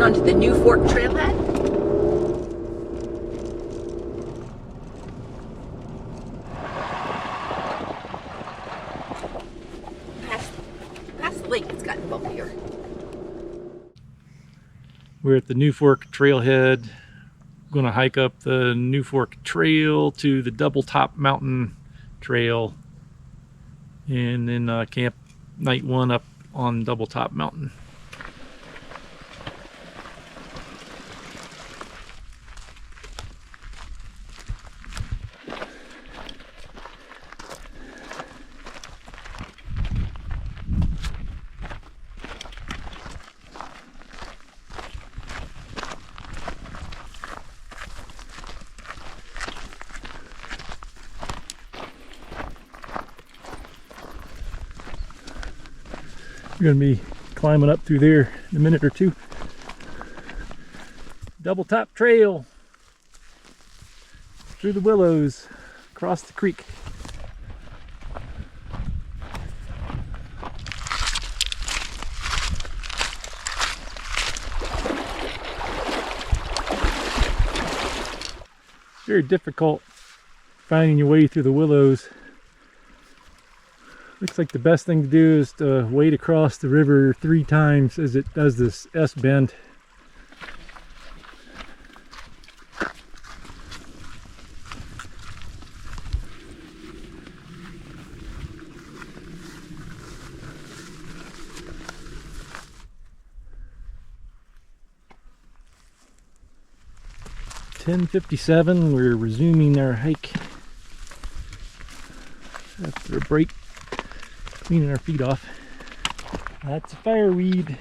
in onto the new Fork Trailhead. Past the lake, it's gotten bumpier. We're at the New Fork Trailhead. Going to hike up the New Fork Trail to the Doubletop Mountain Trail, and then camp night one up on Doubletop Mountain. We're going to be climbing up through there in a minute or two. Doubletop Trail through the willows, across the creek. It's very difficult finding your way through the willows. Looks like the best thing to do is to wade across the river 3 times as it does this S-bend. (10:57), we're resuming our hike after a break. Cleaning our feet off. That's a fireweed.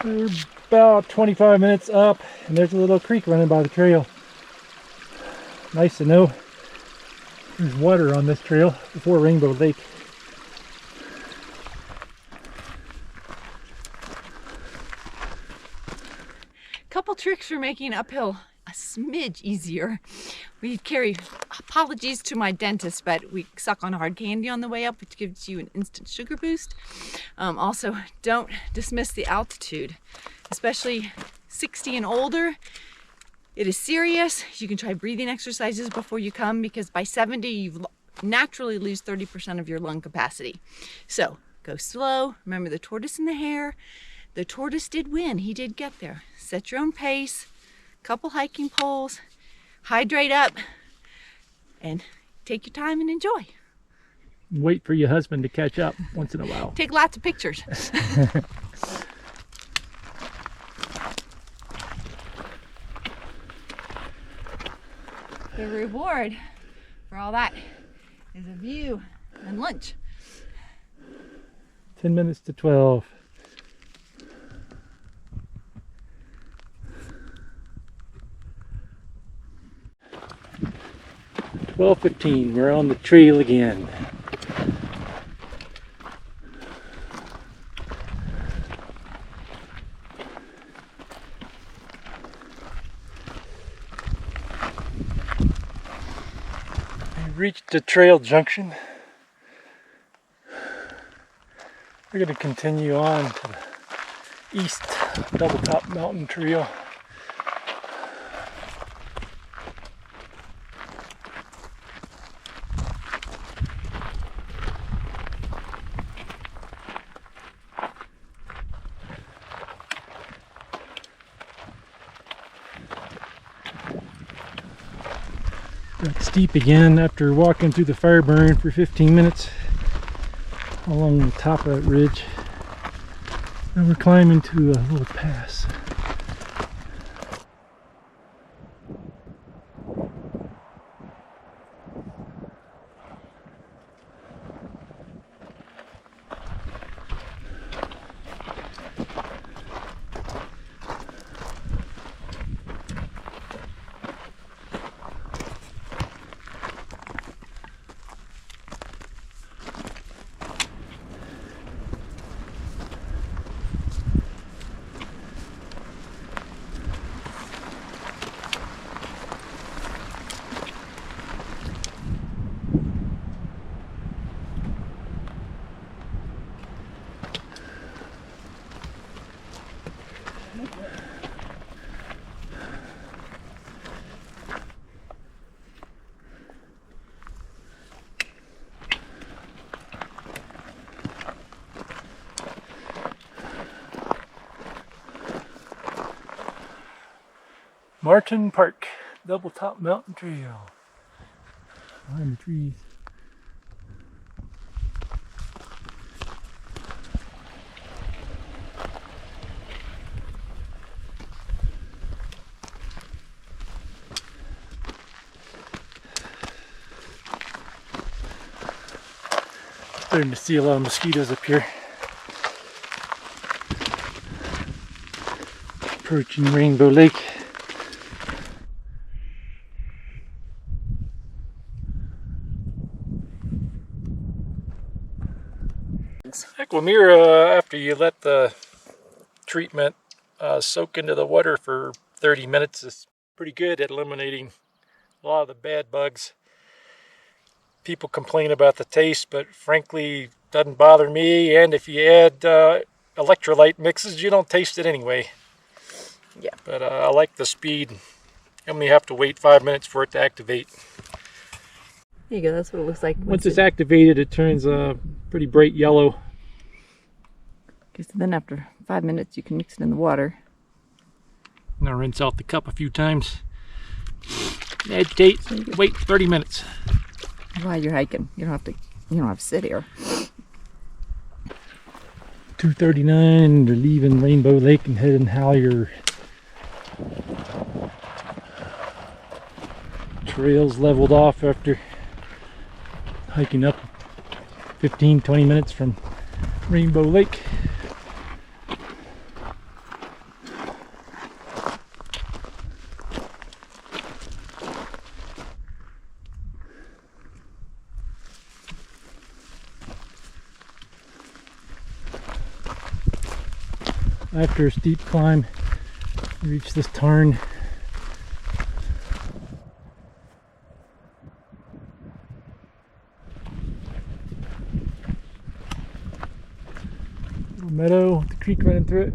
We're about 25 minutes up, and there's a little creek running by the trail. Nice to know there's water on this trail before Rainbow Lake. Couple tricks for making uphill a smidge easier. We carry, apologies to my dentist, but we suck on hard candy on the way up, which gives you an instant sugar boost. Also, don't dismiss the altitude, especially 60 and older. It is serious. You can try breathing exercises before you come, because by 70, you naturally lose 30% of your lung capacity. So go slow. Remember the tortoise and the hare. The tortoise did win. He did get there. Set your own pace. Couple hiking poles. Hydrate up. And take your time and enjoy. Wait for your husband to catch up once in a while. Take lots of pictures. The reward for all that is a view and lunch. 10 minutes to 12. 12:15, we're on the trail again. We reached the trail junction. We're going to continue on to the east Doubletop Mountain Trail. Got steep again after walking through the fire burn for 15 minutes along the top of that ridge. Now we're climbing to a little pass. Martin Park, Doubletop Mountain Trail. Behind the trees. Starting to see a lot of mosquitoes up here. Approaching Rainbow Lake. Aquamira, after you let the treatment soak into the water for 30 minutes, is pretty good at eliminating a lot of the bad bugs. People complain about the taste, but frankly, doesn't bother me. And if you add electrolyte mixes, you don't taste it anyway. Yeah. But I like the speed. You only have to wait 5 minutes for it to activate. There you go, that's what it looks like. Once it's activated, it turns pretty bright yellow. Okay, so then after 5 minutes, you can mix it in the water. Now rinse out the cup a few times. Agitate, wait 30 minutes. While you're hiking, you don't have to sit here. 2:39, they're leaving Rainbow Lake and heading Halyard. Trails leveled off after hiking up 15-20 minutes from Rainbow Lake. After a steep climb, we reach this tarn. Little meadow with the creek running through it.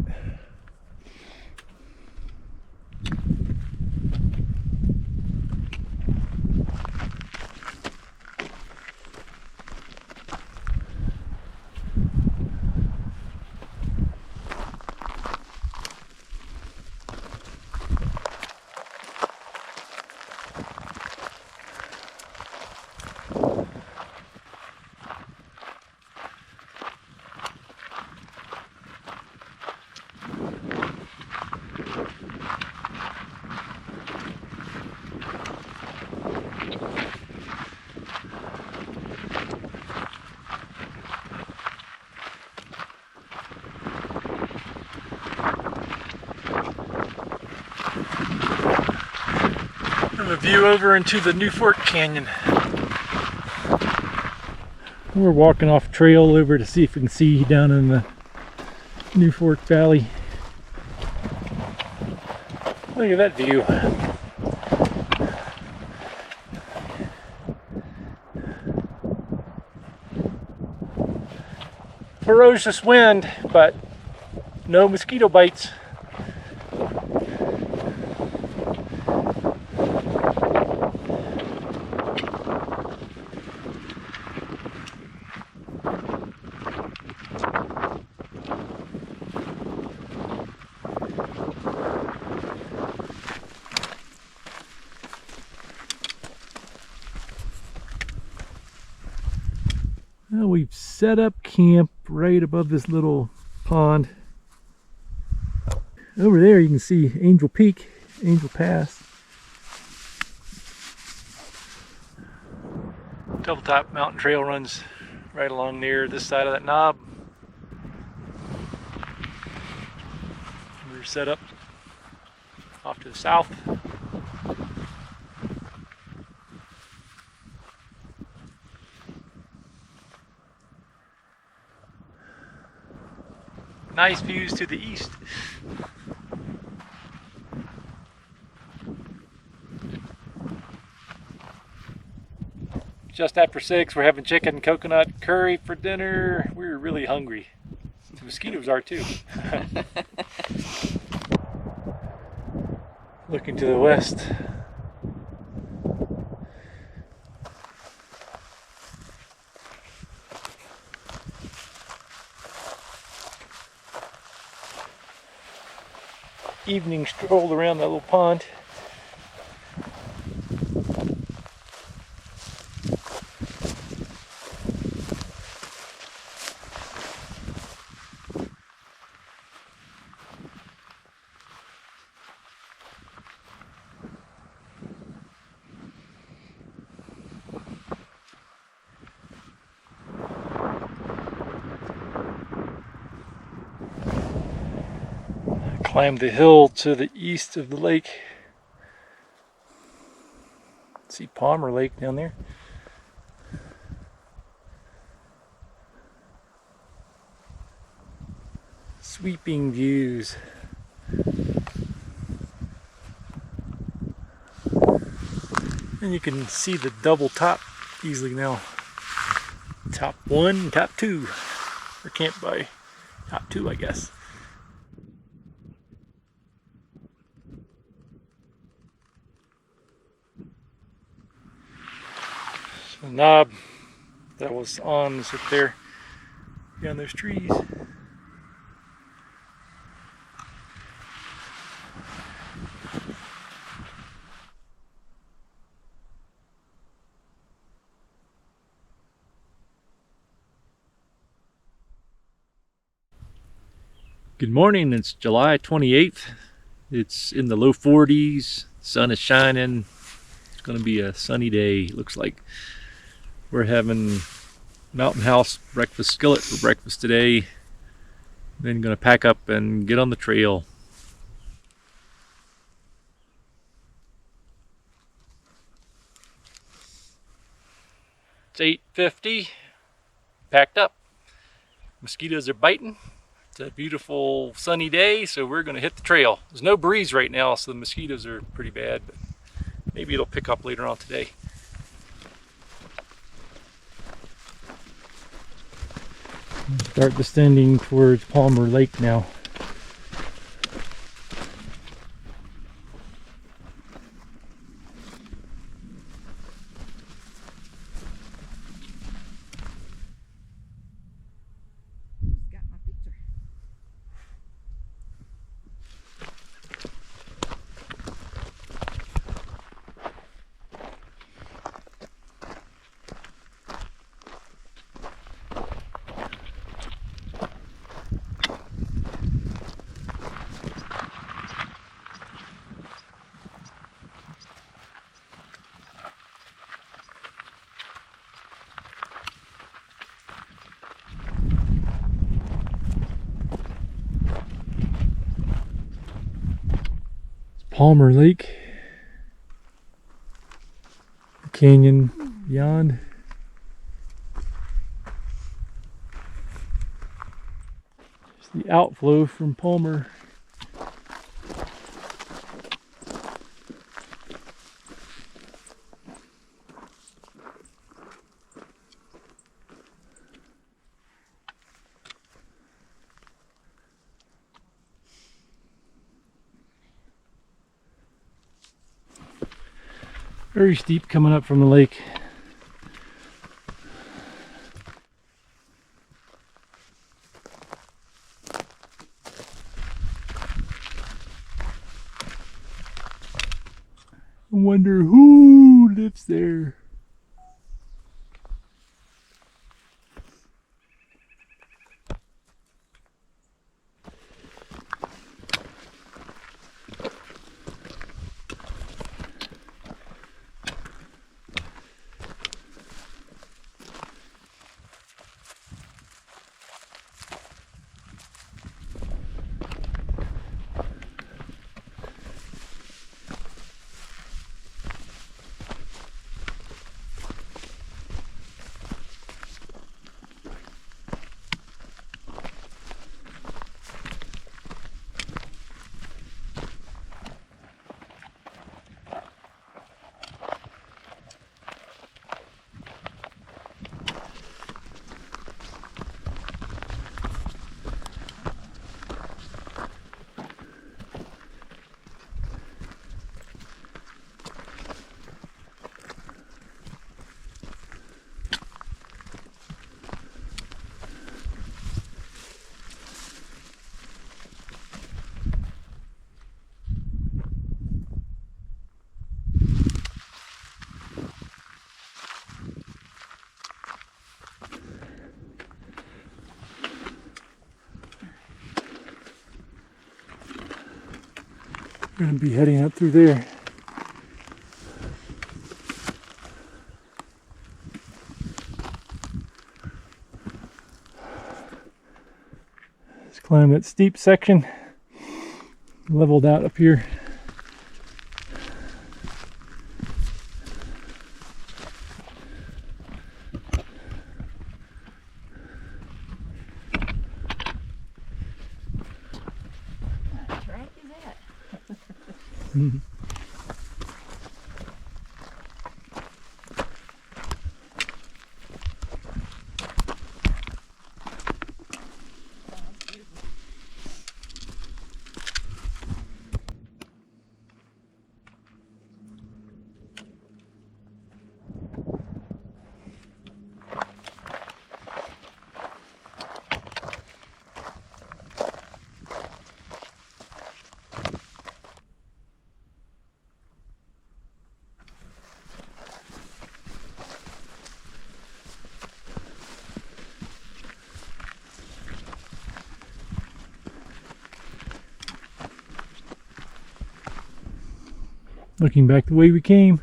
A view over into the New Fork Canyon. We're walking off trail over to see if we can see down in the New Fork Valley. Look at that view. Ferocious wind, but no mosquito bites. Well, we've set up camp right above this little pond. Over there you can see Angel Peak, Angel Pass. Doubletop Mountain Trail runs right along near this side of that knob. We're set up off to the south. Nice views to the east. Just after 6, we're having chicken and coconut curry for dinner. We're really hungry. The mosquitoes are too. Looking to the west. Evening stroll around that little pond. Climb the hill to the east of the lake. See Palmer Lake down there. Sweeping views. And you can see the double top easily now. Top 1, top 2. Or camped by top 2, I guess. The knob that was on is up there behind those trees. Good morning, it's July 28th. It's in the low 40s, sun is shining. It's going to be a sunny day, looks like. We're having Mountain House breakfast skillet for breakfast today. Then going to pack up and get on the trail. It's 8:50, packed up. Mosquitoes are biting. It's a beautiful sunny day, so we're going to hit the trail. There's no breeze right now, so the mosquitoes are pretty bad, but maybe it'll pick up later on today. Start descending towards Palmer Lake now. Got my picture. Palmer Lake, the canyon beyond. There's the outflow from Palmer. Very steep coming up from the lake. I wonder who lives there. We're going to be heading up through there. Let's climb that steep section. leveled out up here. What track is that? Mhm. Looking back the way we came.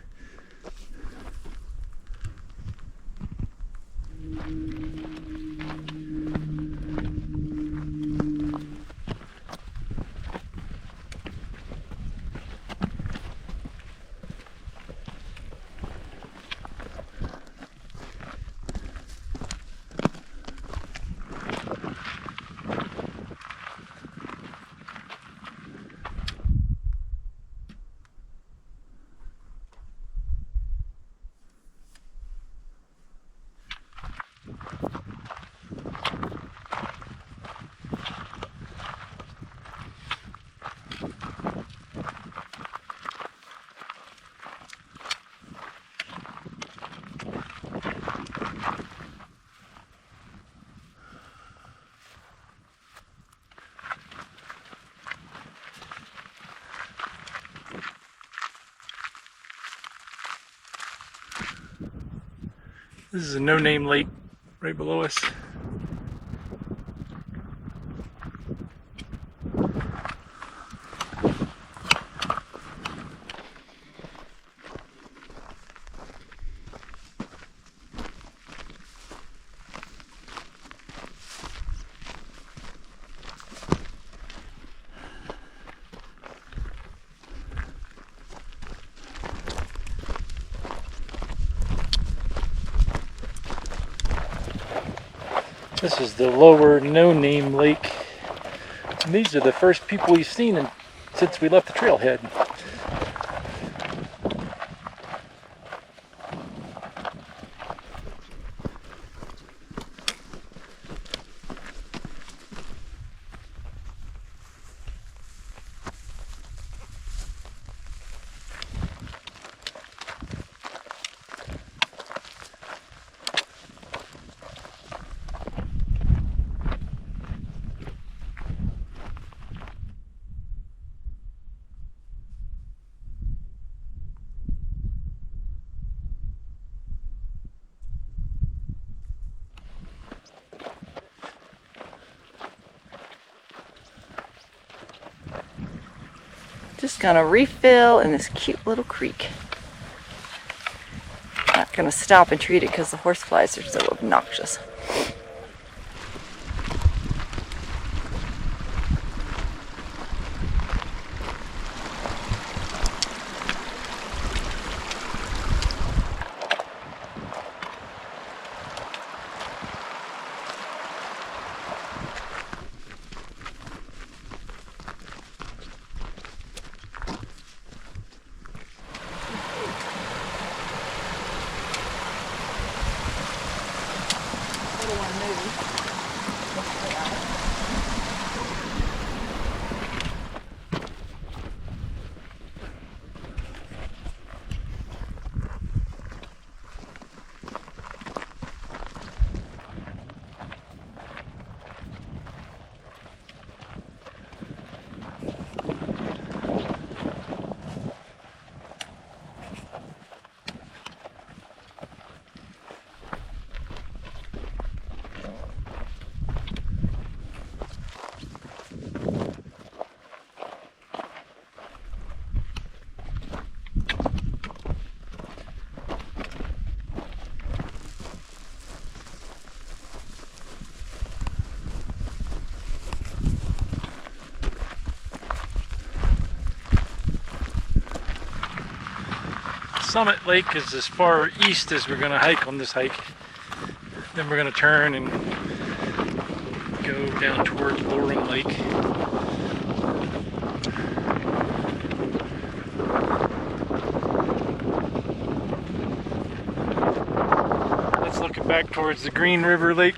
This is a no-name lake right below us. This is the lower no-name lake. And these are the first people we've seen since we left the trailhead. Just gonna refill in this cute little creek. Not gonna stop and treat it because the horseflies are so obnoxious. Summit Lake is as far east as we're going to hike on this hike. Then we're going to turn and go down towards Borum Lake. That's looking back towards the Green River Lake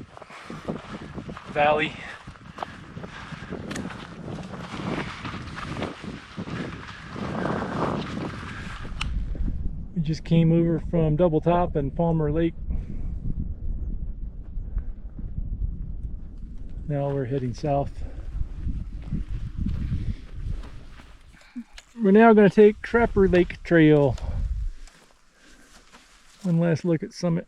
Valley. We just came over from Doubletop and Palmer Lake. Now we're heading south. We're now going to take Cutthroat Lake Trail. One last look at Summit.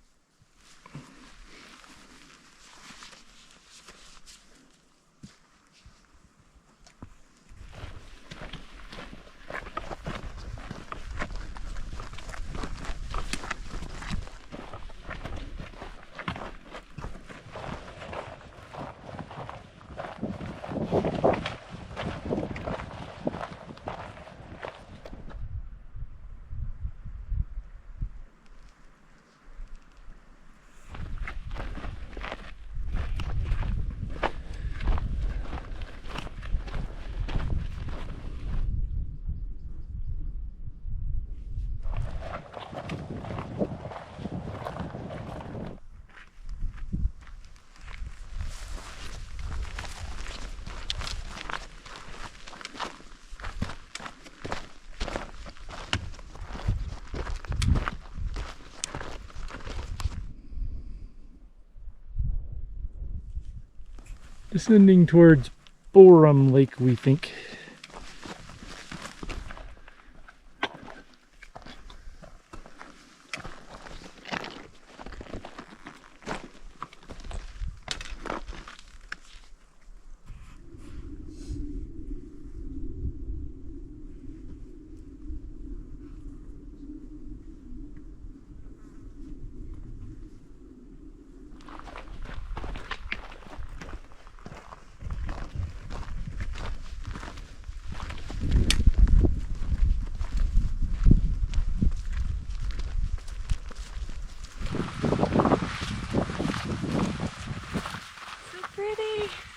Descending towards Borum Lake, we think.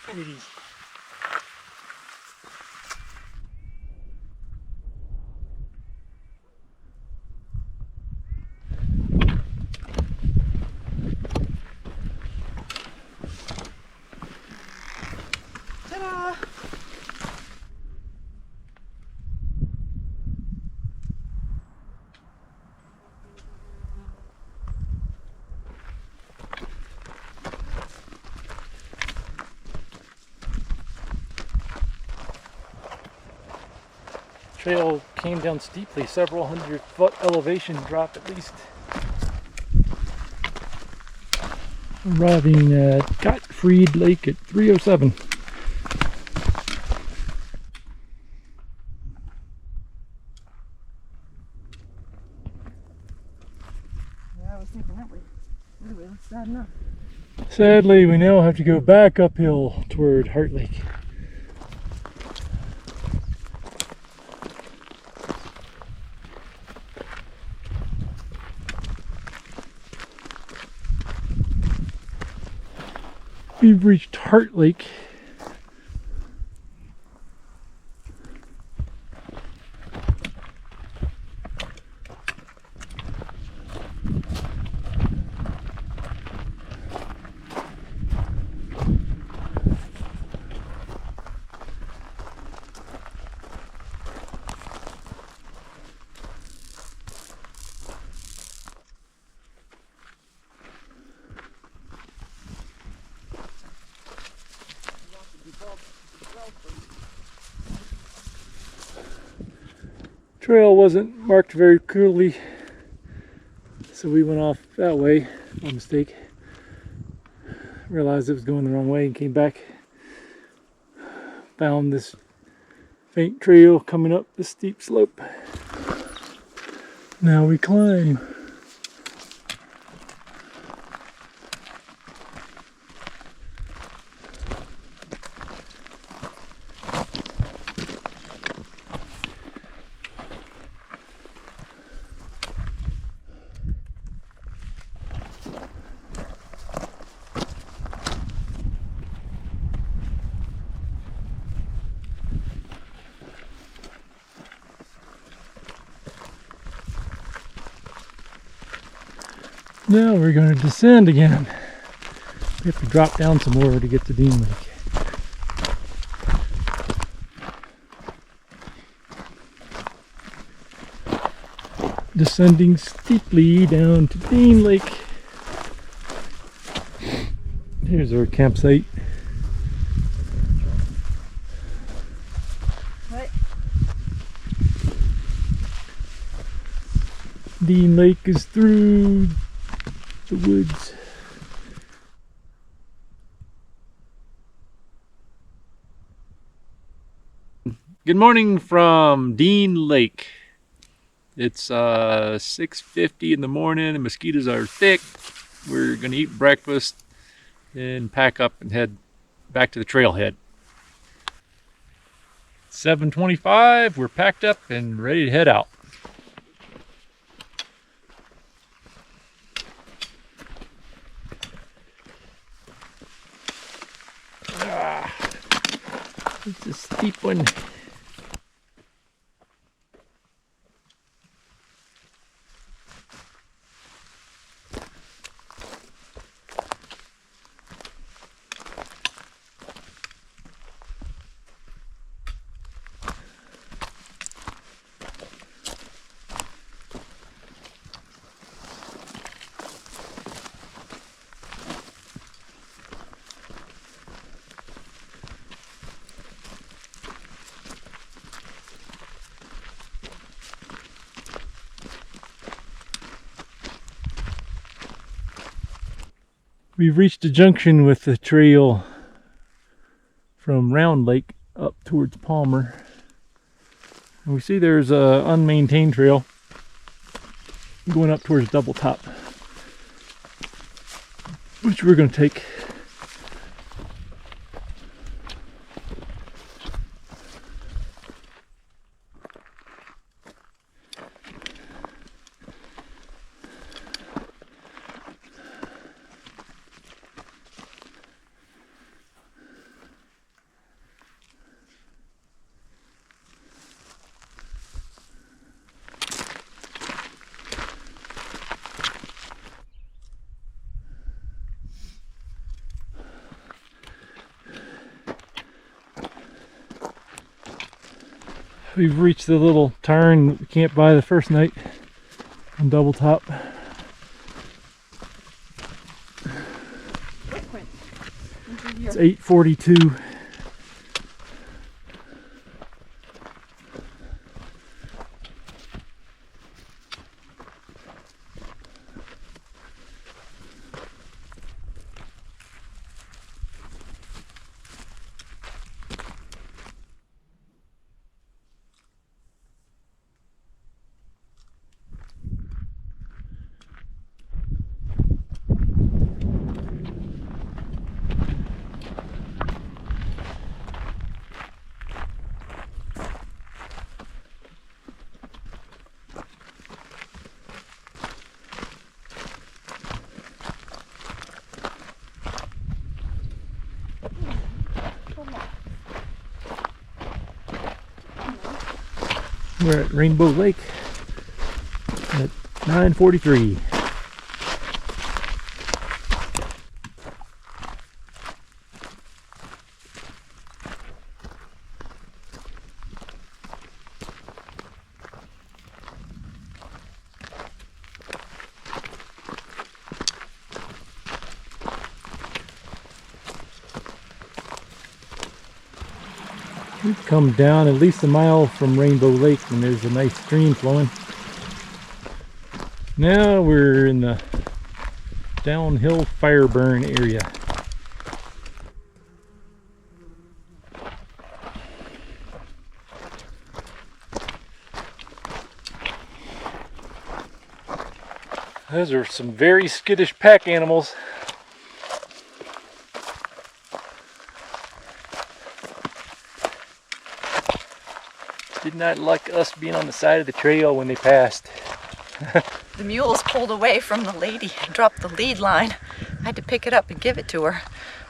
Pretty. Ta-da! Trail came down steeply, several 100-foot elevation drop at least. Arriving at Gottfried Lake at 3:07. Yeah, I was thinking that way. Anyway, that's bad enough. Sadly, we now have to go back uphill toward Heart Lake. We've reached Heart Lake. Trail wasn't marked very clearly, so we went off that way by mistake. Realized it was going the wrong way and came back. Found this faint trail coming up this steep slope. Now we climb. Now we're going to descend again. We have to drop down some more to get to Dean Lake. Descending steeply down to Dean Lake. Here's our campsite. What? Dean Lake is through the woods. Good morning from Dean Lake. It's 6:50 in the morning and mosquitoes are thick. We're gonna eat breakfast and pack up and head back to the trailhead. 7:25, we're packed up and ready to head out. It's a steep one. We've reached a junction with the trail from Round Lake up towards Palmer. And we see there's a unmaintained trail going up towards Doubletop, which we're going to take. We've reached the little turn we camped by the first night on Doubletop. It's 8:42. We're at Rainbow Lake at 9:43. We've come down at least a mile from Rainbow Lake and there's a nice stream flowing. Now we're in the downhill fire burn area. Those are some very skittish pack animals. Did not like us being on the side of the trail when they passed. The mules pulled away from the lady and dropped the lead line. I had to pick it up and give it to her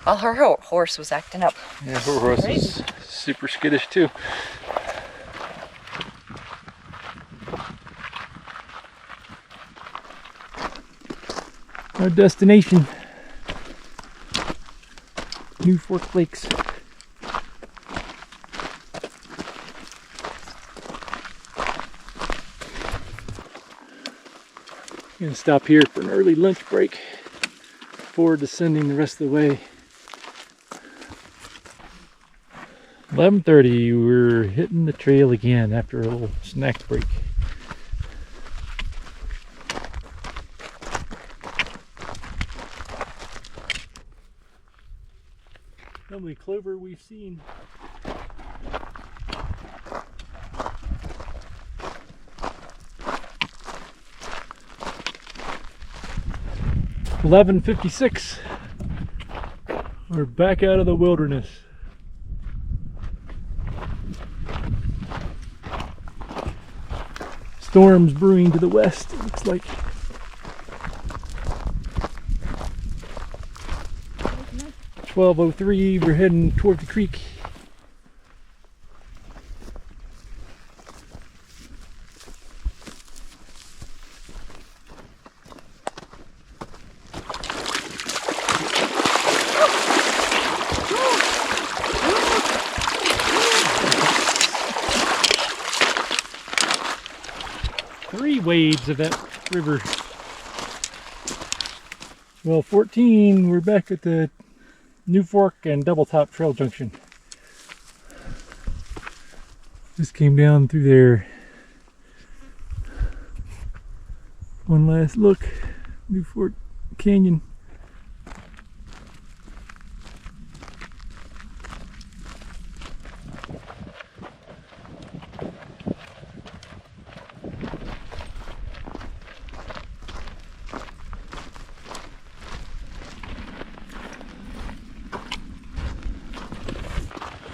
while her horse was acting up. Yeah, her horse is super skittish too. Our destination, New Fork Lakes. Gonna stop here for an early lunch break before descending the rest of the way. 11:30, we're hitting the trail again after a little snack break. How many clover we've seen. $11:56. We're back out of the wilderness. Storms brewing to the west, it looks like. $12:03, we're heading toward the creek. Three waves of that river. Well, 14, we're back at the New Fork and Doubletop Trail Junction. Just came down through there. One last look, New Fork Canyon.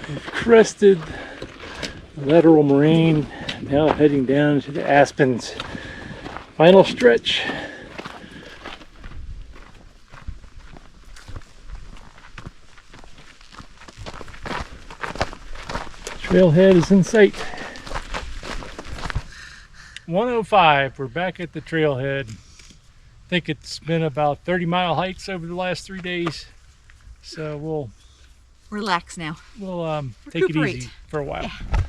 We've crested the lateral moraine, now heading down to the Aspens. Final stretch. Trailhead is in sight. 1:05, we're back at the trailhead. I think it's been about 30-mile hikes over the last 3 days. So we'll Relax now. take it Recuperate. easy for a while. Yeah.